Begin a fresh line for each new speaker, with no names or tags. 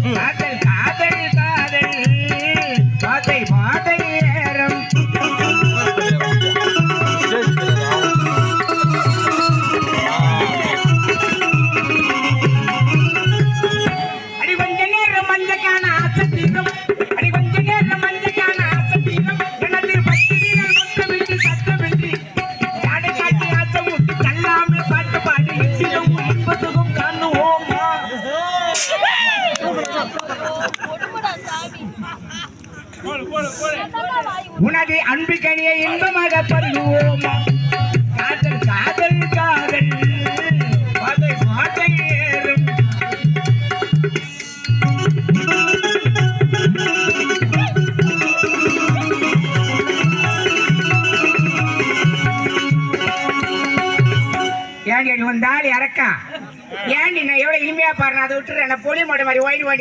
காதல் காதல் காதல் பாதை பாதை நேரம் அடி கொஞ்ச நேரம் மஞ்சக்கான ஆசத்தீரம் அடி கொஞ்ச நேரம் மஞ்சக்கான ஆசத்தீரம் எனது பத்திரிகள் முத்தமிட்டு சத்தமின்றி ஜாடை காட்டி ஆசம் முட்டி தள்ளாமல் பாட்டு பாடி எச்சிலும் இப்பதுகும் காணுவோமா உனது அன்பு கனியை இன்பமாக பருகுவோமா காதல் காதல் காதல் பாதை பாதை ஏறும் ஏண்டி வந்தால் இறக்கா ஏண்டி நான் எவ்வளவு இனிமையா பாருறேன் அதை விட்டுறேன் பொலி மாட்ட மாதிரி ஓடி